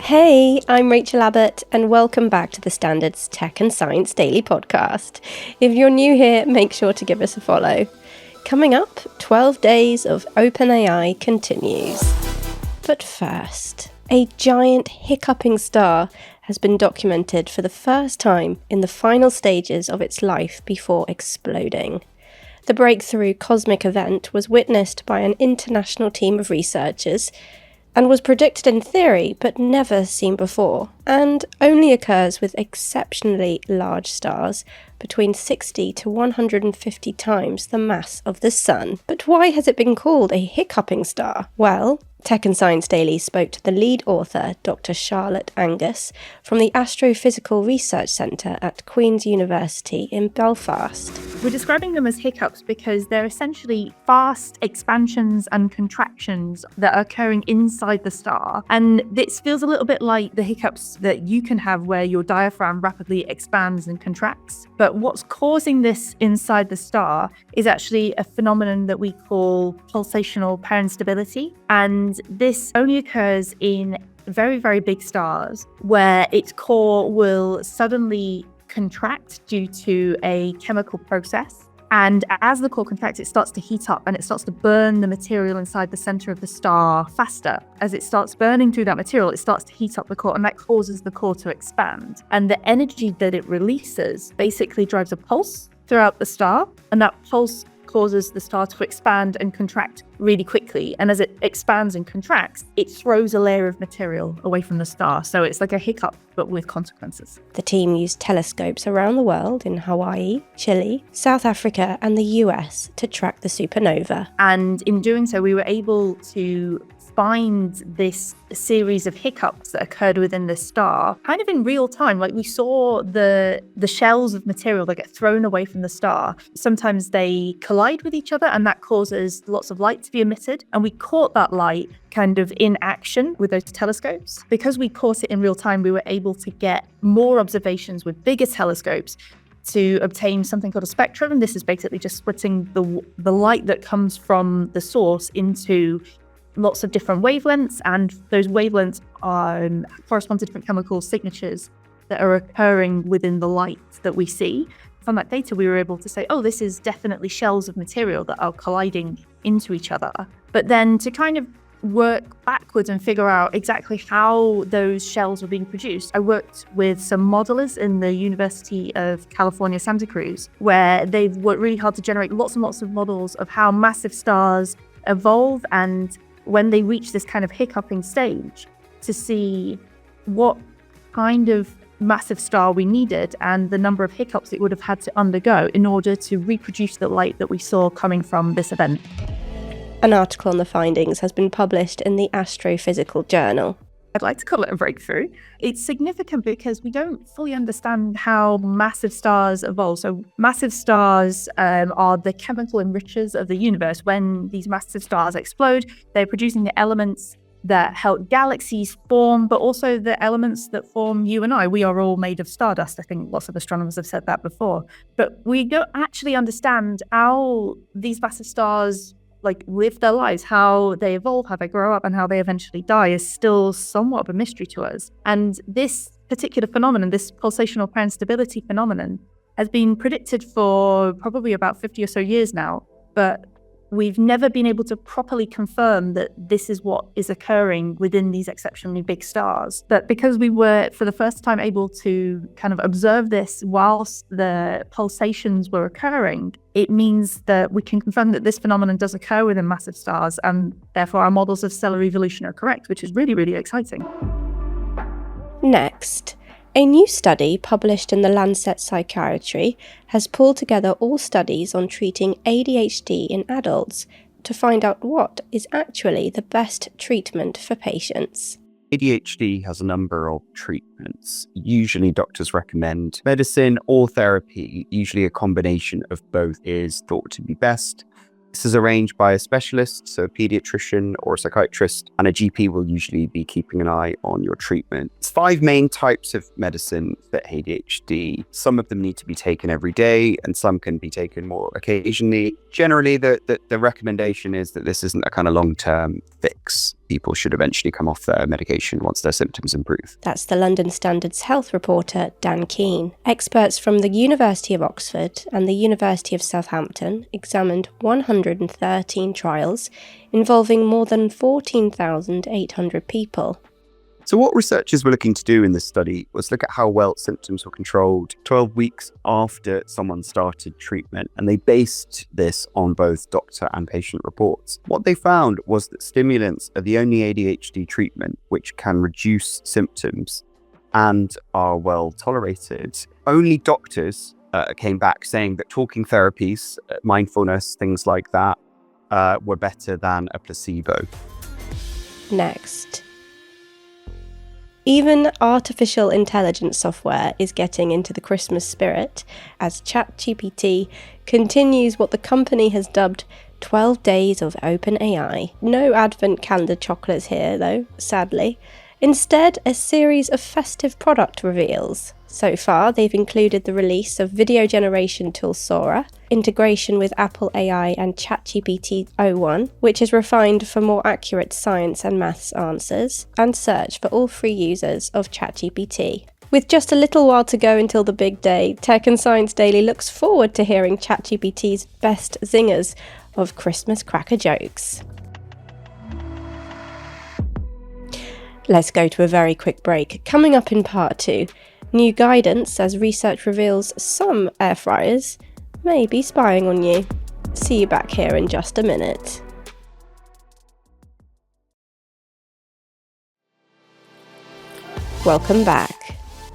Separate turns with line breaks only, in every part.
Hey, I'm Rachel Abbott, and welcome back to the Standard's Tech and Science Daily podcast. If you're new here, make sure to give us a follow. Coming up, 12 days of OpenAI continues. But first, a giant hiccuping star has been documented for the first time in the final stages of its life before exploding. The breakthrough cosmic event was witnessed by an international team of researchers and was predicted in theory but never seen before, and only occurs with exceptionally large stars, between 60 to 150 times the mass of the Sun. But why has it been called a hiccuping star? Well, Tech and Science Daily spoke to the lead author, Dr Charlotte Angus, from the Astrophysical Research Centre at Queen's University in Belfast.
We're describing them as hiccups because they're essentially fast expansions and contractions that are occurring inside the star. And this feels a little bit like the hiccups that you can have where your diaphragm rapidly expands and contracts. But what's causing this inside the star is actually a phenomenon that we call pulsational pair instability. And this only occurs in very, very big stars where its core will suddenly contract due to a chemical process. And as the core contracts, it starts to heat up and it starts to burn the material inside the center of the star faster. As it starts burning through that material, it starts to heat up the core, and that causes the core to expand. And the energy that it releases basically drives a pulse throughout the star, and that pulse causes the star to expand and contract really quickly. And as it expands and contracts, it throws a layer of material away from the star. So it's like a hiccup, but with consequences.
The team used telescopes around the world in Hawaii, Chile, South Africa, and the US to track the supernova.
And in doing so, we were able to find this series of hiccups that occurred within the star kind of in real time. Like we saw the shells of material that get thrown away from the star. Sometimes they collide with each other and that causes lots of light to be emitted. And we caught that light kind of in action with those telescopes. Because we caught it in real time, we were able to get more observations with bigger telescopes to obtain something called a spectrum. And this is basically just splitting the light that comes from the source into lots of different wavelengths, and those wavelengths correspond to different chemical signatures that are occurring within the light that we see. From that data, we were able to say, oh, this is definitely shells of material that are colliding into each other. But then to kind of work backwards and figure out exactly how those shells were being produced, I worked with some modelers in the University of California, Santa Cruz, where they've worked really hard to generate lots and lots of models of how massive stars evolve and when they reach this kind of hiccuping stage, to see what kind of massive star we needed and the number of hiccups it would have had to undergo in order to reproduce the light that we saw coming from this event.
An article on the findings has been published in the Astrophysical Journal.
I'd like to call it a breakthrough. It's significant because we don't fully understand how massive stars evolve. So massive stars are the chemical enrichers of the universe. When these massive stars explode, they're producing the elements that help galaxies form, but also the elements that form you and I. We are all made of stardust. I think lots of astronomers have said that before. But we don't actually understand how these massive stars live their lives, how they evolve, how they grow up, and how they eventually die is still somewhat of a mystery to us. And this particular phenomenon, this pulsational pair instability phenomenon, has been predicted for probably about 50 or so years now, but we've never been able to properly confirm that this is what is occurring within these exceptionally big stars. But because we were, for the first time, able to kind of observe this whilst the pulsations were occurring, it means that we can confirm that this phenomenon does occur within massive stars, and therefore our models of stellar evolution are correct, which is really, really exciting.
Next, a new study published in the Lancet Psychiatry has pulled together all studies on treating ADHD in adults to find out what is actually the best treatment for patients.
ADHD has a number of treatments. Usually doctors recommend medicine or therapy. Usually a combination of both is thought to be best. This is arranged by a specialist, so a pediatrician or a psychiatrist, and a GP will usually be keeping an eye on your treatment. There's 5 main types of medicine for ADHD. Some of them need to be taken every day, and some can be taken more occasionally. Generally, the recommendation is that this isn't a kind of long-term fix. People should eventually come off their medication once their symptoms improve.
That's the London Standard's health reporter, Dan Keane. Experts from the University of Oxford and the University of Southampton examined 113 trials involving more than 14,800 people.
So what researchers were looking to do in this study was look at how well symptoms were controlled 12 weeks after someone started treatment, and they based this on both doctor and patient reports. What they found was that stimulants are the only ADHD treatment which can reduce symptoms and are well tolerated. Only doctors came back saying that talking therapies, mindfulness, things like that, were better than a placebo.
Next. Even artificial intelligence software is getting into the Christmas spirit as ChatGPT continues what the company has dubbed 12 days of OpenAI. No advent calendar chocolates here though, sadly. Instead, a series of festive product reveals. So far, they've included the release of video generation tool Sora, integration with Apple AI and ChatGPT o1, which is refined for more accurate science and maths answers, and search for all free users of ChatGPT. With just a little while to go until the big day, Tech and Science Daily looks forward to hearing ChatGPT's best zingers of Christmas cracker jokes. Let's go to a very quick break. Coming up in part 2, new guidance as research reveals some air fryers may be spying on you. See you back here in just a minute. Welcome back.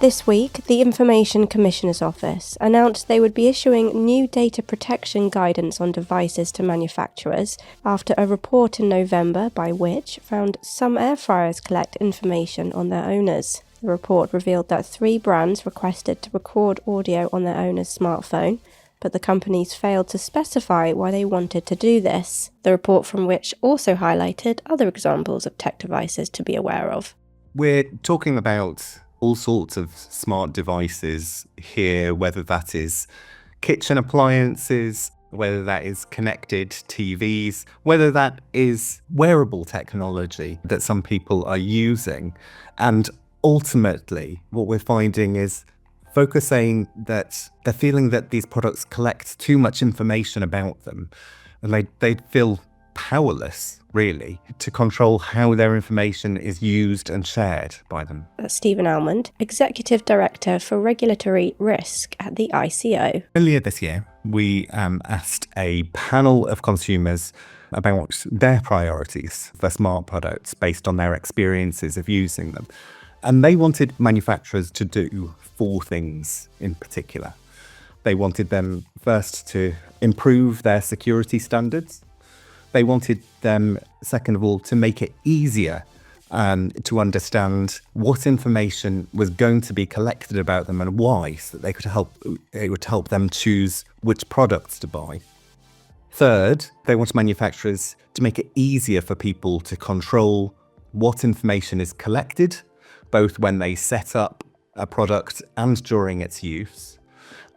This week, the Information Commissioner's Office announced they would be issuing new data protection guidance on devices to manufacturers after a report in November by Which found some air fryers collect information on their owners. The report revealed that 3 brands requested to record audio on their owner's smartphone, but the companies failed to specify why they wanted to do this. The report from Which also highlighted other examples of tech devices to be aware of.
We're talking about all sorts of smart devices here, whether that is kitchen appliances, whether that is connected TVs, whether that is wearable technology that some people are using. And ultimately, what we're finding is folks saying that they're feeling that these products collect too much information about them, and they feel powerless, really, to control how their information is used and shared by them.
That's Stephen Almond, Executive Director for Regulatory Risk at the ICO.
Earlier this year, we asked a panel of consumers about their priorities for smart products based on their experiences of using them. And they wanted manufacturers to do 4 things in particular. They wanted them first to improve their security standards. They wanted them, second of all, to make it easier to understand what information was going to be collected about them and why, so that it would help them choose which products to buy. Third, they want manufacturers to make it easier for people to control what information is collected, both when they set up a product and during its use.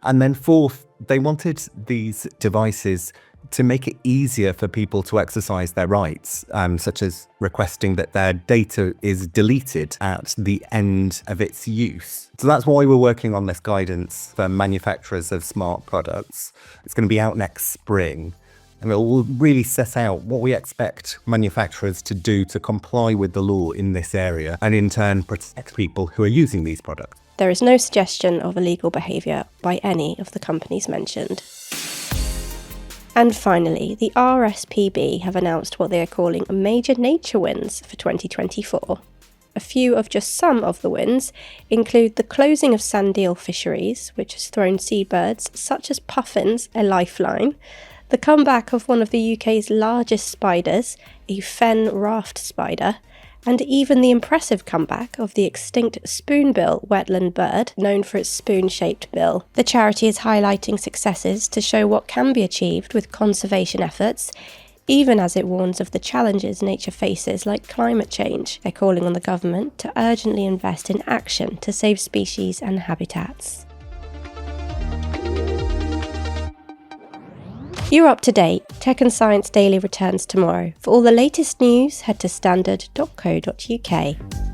And then fourth, they wanted these devices to make it easier for people to exercise their rights, such as requesting that their data is deleted at the end of its use. So that's why we're working on this guidance for manufacturers of smart products. It's going to be out next spring, and it will really set out what we expect manufacturers to do to comply with the law in this area, and in turn protect people who are using these products.
There is no suggestion of illegal behaviour by any of the companies mentioned. And finally, the RSPB have announced what they are calling major nature wins for 2024. A few of just some of the wins include the closing of sand eel fisheries, which has thrown seabirds such as puffins a lifeline, the comeback of one of the UK's largest spiders, a fen raft spider, and even the impressive comeback of the extinct spoonbill wetland bird, known for its spoon-shaped bill. The charity is highlighting successes to show what can be achieved with conservation efforts, even as it warns of the challenges nature faces like climate change. They're calling on the government to urgently invest in action to save species and habitats. You're up to date. Tech and Science Daily returns tomorrow. For all the latest news, head to standard.co.uk.